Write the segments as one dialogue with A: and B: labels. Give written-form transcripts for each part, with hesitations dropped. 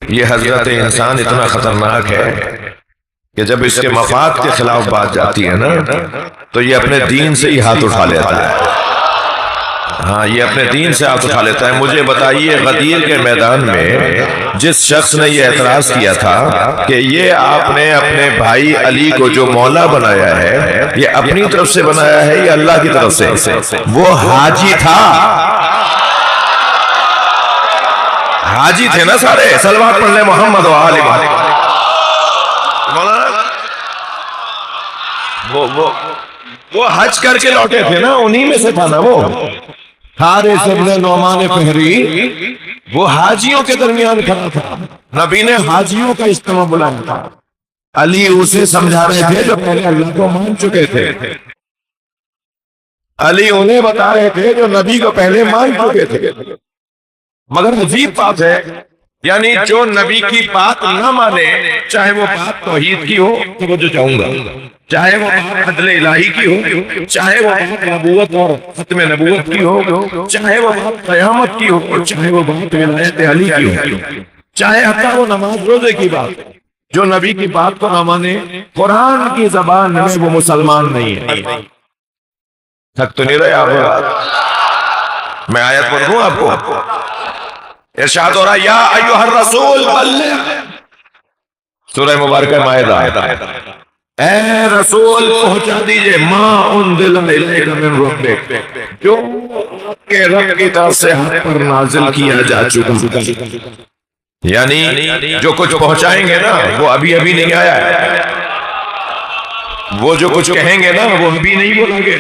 A: یہ حضرت انسان اتنا خطرناک ہے کہ جب اس کے مفاد کے خلاف بات جاتی ہے نا تو یہ اپنے دین سے ہی ہاتھ اٹھا لیتا ہے. ہاں یہ اپنے دین سے ہاتھ اٹھا لیتا ہے. مجھے بتائیے غدیر کے میدان میں جس شخص نے یہ اعتراض کیا تھا کہ یہ آپ نے اپنے بھائی علی کو جو مولا بنایا ہے یہ اپنی طرف سے بنایا ہے یا اللہ کی طرف سے؟ وہ حاجی تھا. حاجی تھے نا سارے. صلوات پڑھ لیں محمد و آل محمد. وہ حج کر کے لوٹے تھے نا, انہی میں سے تھا نا وہ حارث ابن نعمان فہری. وہ حاجیوں کے درمیان کھڑا تھا. نبی نے حاجیوں کا اجتماع بلایا تھا. علی اسے سمجھا رہے تھے جو پہلے اللہ کو مان چکے تھے. علی انہیں بتا رہے تھے جو نبی کو پہلے مان چکے تھے. مگر عجیب بات ہے, یعنی جو نبی کی بات نہ مانے, چاہے وہ بات توحید کی ہو تو جو چاہوں گا, چاہے وہ بات عدل الہی کی ہو, چاہے وہ بات نبوت اور ختم نبوت کی ہو, چاہے وہ بات قیامت کی ہو, چاہے وہ بات ولایت علی کی ہو, چاہے حتیٰ وہ نماز روزے کی بات, جو نبی کی بات کو نہ مانے قرآن کی زبان میں وہ مسلمان نہیں ہے. تھک تو نہیں رہے آپ؟ میں آیت پڑھ دوں آپ کو. ارشاد ہو رہا یا ایھا الرسول بلغ, سورہ مبارکہ مائدہ, اے رسول پہنچا دیجئے ما انزل الیک من ربک, جو آپ کے رب کی طرف سے ہم پر نازل کیا جا چکا. یعنی جو کچھ پہنچائیں گے نا وہ ابھی نہیں آیا ہے. وہ جو کچھ کہیں گے نا وہ ابھی نہیں بولا گیا,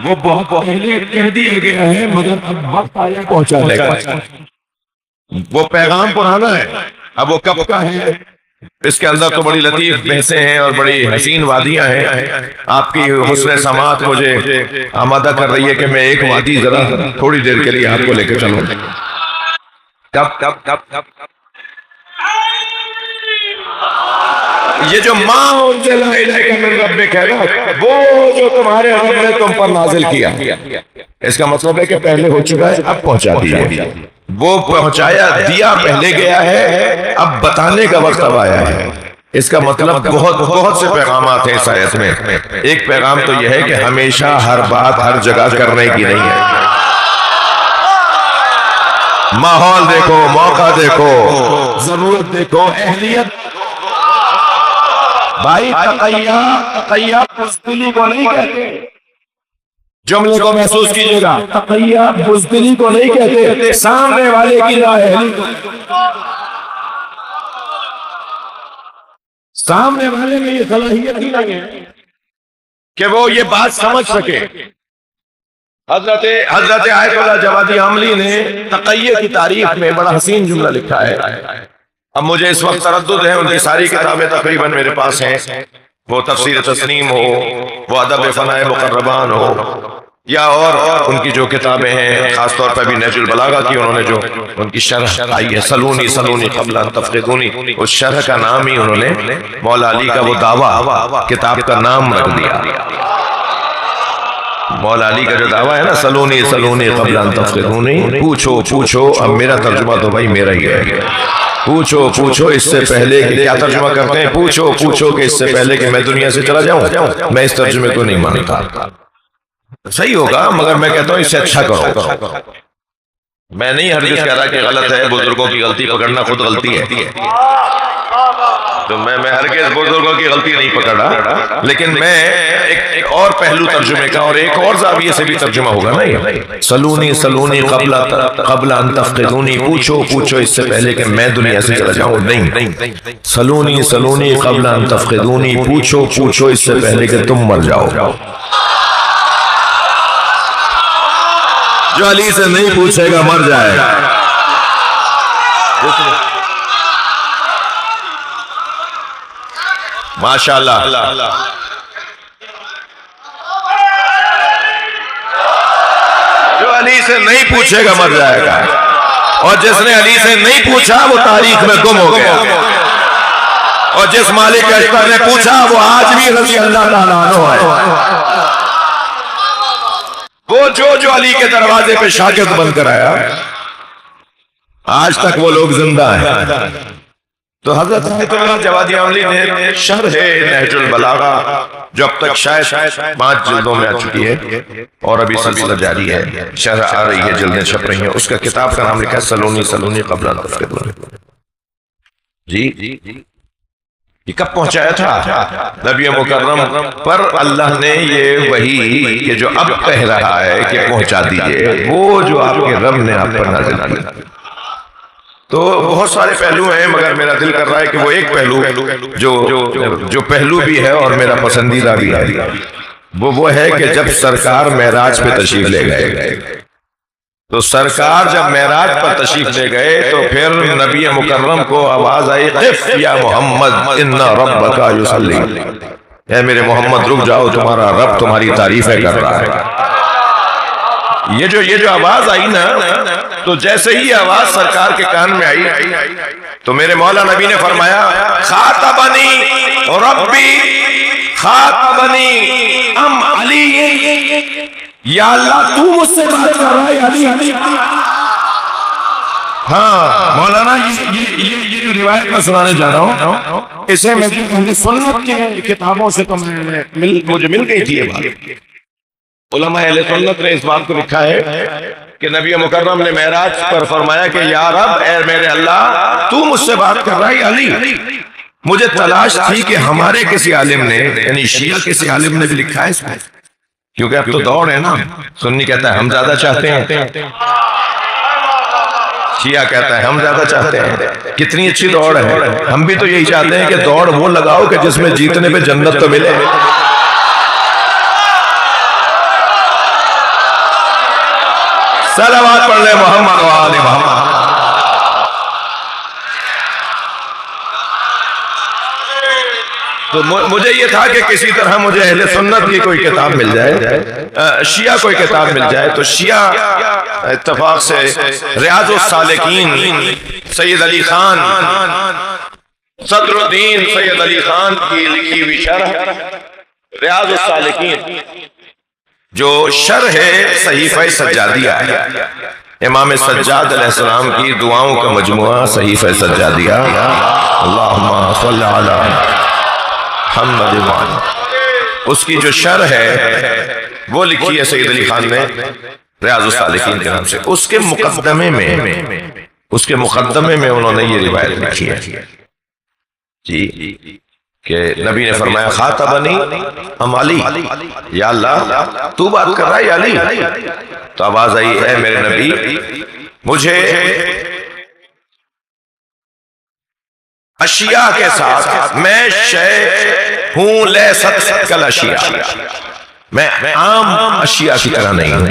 A: وہ بہت پہلے کہہ دیا گیا ہے, مگر اب وقت آیا پہنچانے کا. وہ پیغام پرانا ہے, اب وہ کب کا ہے. اس کے اندر تو بڑی لطیف بحثیں ہیں اور بڑی حسین وادیاں ہیں. آپ کی حسن سماعت مجھے آمادہ کر رہی ہے کہ میں ایک وادی ذرا تھوڑی دیر کے لیے آپ کو لے کے چلوں. یہ جو ماں انزل الیک من ربک ہے نا, وہ جو تمہارے رب نے تم پر نازل کیا, اس کا مطلب ہے کہ پہلے ہو چکا ہے, اب پہنچا دیا. وہ پہنچایا دیا پہلے گیا ہے, اب بتانے کا وقت اب آیا ہے. اس کا مطلب بہت سے پیغامات ہیں اس آیت میں. ایک پیغام تو یہ ہے کہ ہمیشہ ہر بات ہر جگہ کرنے کی نہیں ہے. ماحول دیکھو, موقع دیکھو, ضرورت دیکھو, اہلیت. بھائی تقیہ بزدلی کو نہیں کہتے, جملے کو محسوس کیجئے گا. تقیہ بزدلی کو نہیں کہتے, سامنے والے کی نااہلی کو. سامنے والے میں یہ صلاحیت ہی نہیں ہے کہ وہ یہ بات سمجھ سکے. حضرت آیت اللہ جوادی عاملی نے تقیہ کی تعریف میں بڑا حسین جملہ لکھا ہے. اب مجھے اس وقت تردد ہے, ان کی ساری کتابیں تقریباً میرے پاس ہیں, وہ تفسیر تسنیم ہو, وہ ادب فنائے مقربان ہو, یا اور ان کی جو کتابیں ہیں, خاص طور پر بھی نہج البلاغہ کی انہوں نے جو ان کی شرح آئی ہے, سلونی قبل ان تفقدونی, اس شرح کا نام ہی انہوں نے مولا علی کا وہ دعویٰ کتاب کا نام رکھ دیا. مولا علی کا جو دعویٰ ہے نا, سلونی قبل ان تفقدونی, پوچھو. اب میرا ترجمہ تو بھائی میرا ہی ہے. پوچھو اس سے پہلے کہ کیا ترجمہ کرتے ہیں, پوچھو کہ اس سے پہلے کہ میں دنیا سے چلا جاؤں. میں اس ترجمے کو نہیں مانتا. صحیح ہوگا, مگر میں کہتا ہوں اس سے اچھا کرو. میں نہیں ہرگز کہہ رہا کہ غلط ہے, بزرگوں کی غلطی پکڑنا خود غلطی ہے. تو میں ہرگز بزرگوں کی غلطی نہیں پکڑ رہا, لیکن میں ایک اور پہلو ترجمے کا اور ایک اور زاویے سے بھی ترجمہ ہوگا نا. یہ سلونی قبل ان تفقدونی, پوچھو اس سے پہلے کہ میں دنیا سے چلا جاؤں. نہیں, سلونی قبل ان تفقدونی, پوچھو اس سے پہلے کہ تم مر جاؤ. جو علی سے نہیں پوچھے گا مر جائے گا. ماشاءاللہ. جو علی سے نہیں پوچھے گا مر جائے گا, اور جس نے علی سے نہیں پوچھا وہ تاریخ میں گم ہو گیا, اور جس مالک اشتر نے پوچھا وہ آج بھی رضی اللہ تعالیٰ عنہ ہے. وہ جو علی کے دروازے پہ شاگرد بن کر آیا, آج تک وہ لوگ زندہ ہیں. تو حضرت آیت اللہ جوادی عملی نے شرح نہج البلاغہ جو اب تک شاید 5 جلدوں میں آ چکی ہے اور ابھی سلسلہ جاری ہے، شرح آ رہی ہے، جلدیں چھپ رہی ہیں، اس کا کتاب کا نام لکھا ہے سلونی قبل ان تفقدون. جی یہ کب پہنچایا تھا؟ نبی مکرم پر اللہ نے یہ وحی کہ جو اب کہہ رہا ہے کہ پہنچا دیجئے، وہ جو آپ کے رب نے آپ پر نازل کیا. تو بہت سارے پہلو ہیں، مگر میرا دل کر رہا ہے کہ وہ ایک پہلو جو پہلو بھی ہے اور میرا پسندیدہ بھی ہے، وہ ہے کہ جب سرکار معراج پہ تشریف لے گئے، تو سرکار جب معراج پر تشریف لے گئے تو پھر نبی مکرم کو آواز آئی قف یا محمد ان ربک یصلی، اے میرے محمد رک جاؤ، تمہارا رب تمہاری تعریفیں کر رہا ہے. یہ جو آواز آئی نا، تو جیسے ہی آواز سرکار کے کان میں آئی تو میرے مولا نبی نے فرمایا خاطبنی ربی خاطبنی ام علی، یا اللہ تو مجھ سے بات کر رہا ہے علی. ہاں مولانا یہ جو روایت میں سنانے جا رہا ہوں، اسے میں سنت کی کتابوں سے تو مجھے مل گئی تھی یہ بات. علماء اہل سنت نے اس بات کو لکھا ہے کہ نبی مکرم نے معراج پر فرمایا کہ یا رب، اے میرے اللہ، تو مجھ سے بات کر رہا ہے علی. مجھے تلاش تھی کہ ہمارے کسی عالم نے، یعنی شیعہ کسی عالم نے بھی لکھا ہے اس میں، کیونکہ اب تو دوڑ ہے نا، سنی کہتا ہے ہم زیادہ چاہتے ہیں، شیعہ کہتا ہے ہم زیادہ چاہتے ہیں. کتنی اچھی دوڑ ہے. ہم بھی تو یہی چاہتے ہیں کہ دوڑ وہ لگاؤ کہ جس میں جیتنے پہ جنت تو ملے. صلوات پڑھ لے محمد و آل محمد. تو مجھے یہ تھا کہ کسی طرح مجھے اہل سنت کی کوئی کتاب مل جائے، شیعہ کوئی کتاب مل جائے. تو شیعہ اتفاق سے ریاض السالکین سید علی خان، صدر الدین سید علی خان کی لکھی ہوئی شرح ریاض السالکین، جو شرح صحیفہ سجادیہ ہے، امام سجاد علیہ السلام کی دعاؤں کا مجموعہ صحیفہ سجادیہ. اللہم صلی علی محمد. اس کی جو شرح ہے وہ لکھی ہے سید علی خان نے ریاض السالکین کے نام سے. اس کے مقدمے میں انہوں نے یہ روایت لکھی ہے جی کہ نبی نے فرمایا خاطبنی ام علی، یا اللہ تو بات کر رہا ہے یا علی. تو آواز آئی اے میرے نبی، مجھے اشیاء کے ساتھ، میں شے ہوں لیست کل اشیاء، میں عام اشیاء کی طرح نہیں ہوں.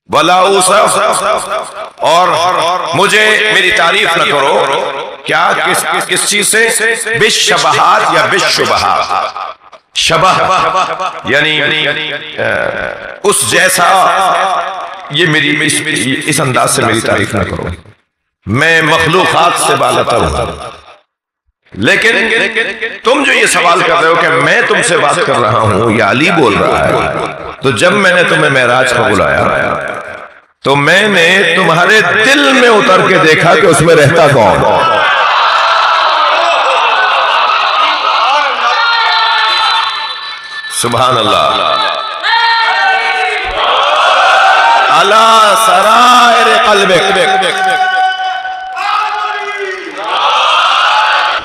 A: ولا اوصف، اور مجھے میری تعریف نہ کرو. کیا کس چیز سے؟ بالشبہات یا بالشبہات. شبہ یعنی اس جیسا، یہ میری اس انداز سے میری تعریف نہ کرو. میں مخلوقات سے بالاتر ہوں. لیکن تم جو یہ سوال کر رہے ہو کہ میں تم سے بات کر رہا ہوں یا علی بول رہا ہے، تو جب میں نے تمہیں معراج کو بلایا تو میں نے تمہارے دل میں اتر کے دیکھا کہ اس میں رہتا کون. سبحان اللہ. علی سرائر قلبک،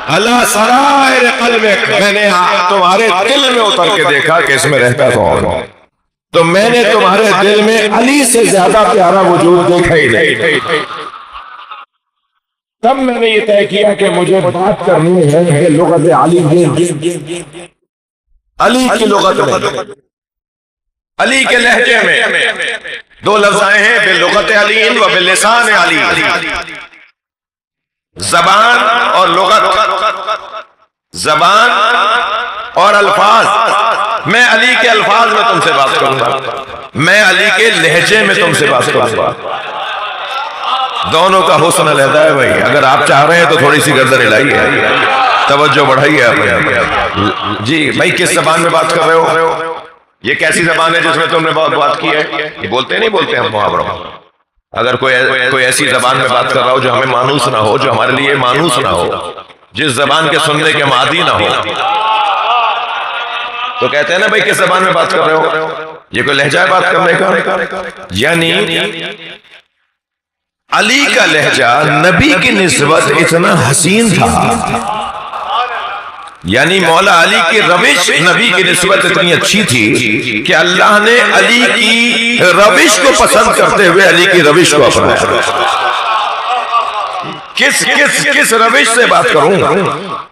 A: اللہ سرائر قلبک، میں نے تمہارے دل میں اتر کے دیکھا کہ اس میں رہتا کون. تو میں نے تمہارے دل میں علی سے زیادہ پیارا وجود دیکھا ہی نہیں. تب میں نے یہ طے کیا کہ مجھے بات کرنی ہے لغت علی میں، علی کی لغت میں، علی کے لہجے میں. 2 لفظ آئے ہیں باللغت علی و باللسان علی. زبان اور لغت، زبان اور الفاظ. میں علی کے الفاظ میں تم سے بات کروں گا، میں علی کے لہجے میں تم سے بات کروں گا. دونوں کا حسن علیحدہ ہے بھائی. اگر آپ چاہ رہے ہیں تو تھوڑی سی گردن ہلائیے، توجہ بڑھائیے آپ. جی بھائی کس زبان میں بات کر رہے ہو؟ یہ کیسی زبان ہے جس میں تم نے بات کی ہے؟ یہ بولتے نہیں بولتے ہم محاوروں. اگر کوئی ایسی زبان میں بات کر رہا ہو جو ہمیں مانوس نہ ہو، جو ہمارے لیے مانوس نہ ہو، جس زبان کے سننے کے عادی نہ ہو، تو کہتے ہیں نا بھائی کس زبان میں بات کر رہے ہو، یہ کوئی لہجہ ہے بات کرنے کا؟ یعنی علی کا لہجہ نبی کی نسبت اتنا حسین تھا، یعنی مولا علی کی روش نبی کی نسبت اتنی اچھی تھی کہ اللہ نے علی کی روش کو پسند کرتے ہوئے علی کی روش کو اپنایا۔ کس روش سے بات کروں،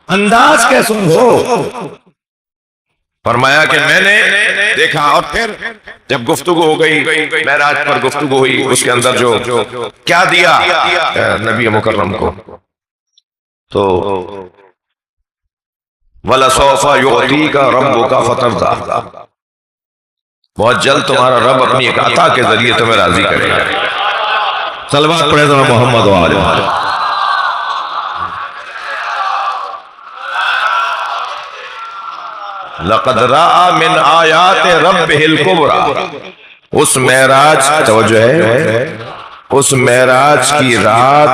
A: انداز کیسا ہو؟ فرمایا کہ میں نے دیکھا، اور پھر جب گفتگو ہو گئی، معراج پر گفتگو ہوئی، اس کے اندر جو کیا دیا نبی مکرم کو، تو وَلَسَوْفَ يُعْطِيكَ رَبُّكَ فَتَرْضَىٰ، بہت جلد تمہارا رب اپنی ایک عطا کے ذریعے تمہیں راضی کرے گا۔ صلوات پڑھیں ذرا محمد و آل محمد۔ لَقَدْ رَأَىٰ مِنْ آيَاتِ رَبِّهِ الْكُبْرَىٰ، اس معراج، توجہ ہے، اس معراج کی رات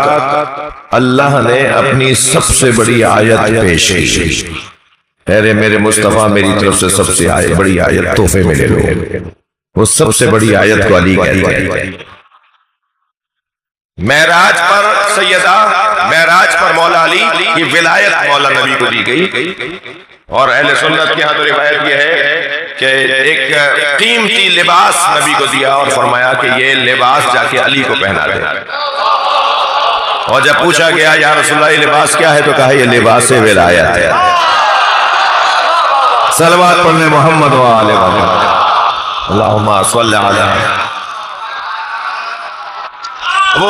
A: اللہ نے اپنی سب سے بڑی آیت پیش کی۔ اے میرے مصطفیٰ، میری طرف سے سب سے بڑی آیت تحفے میں لے لو، وہ سب سے بڑی آیت کو علی کہتے ہیں۔ معراج پر سیدہ، معراج پر مولا علی کی ولایت مولا نبی کو دی گئی، اور اہل سنت کے ہاں تو روایت یہ ہے کہ ایک قیمتی لباس نبی کو دیا اور فرمایا کہ یہ لباس جا کے علی کو پہنا دے، اور جب پوچھا گیا یا رسول اللہ یہ لباس کیا ہے، تو کہا یہ لباس ولایت ہے۔ صلوات پڑھنے محمد و آل محمد، اللہم صلی علی۔ وہ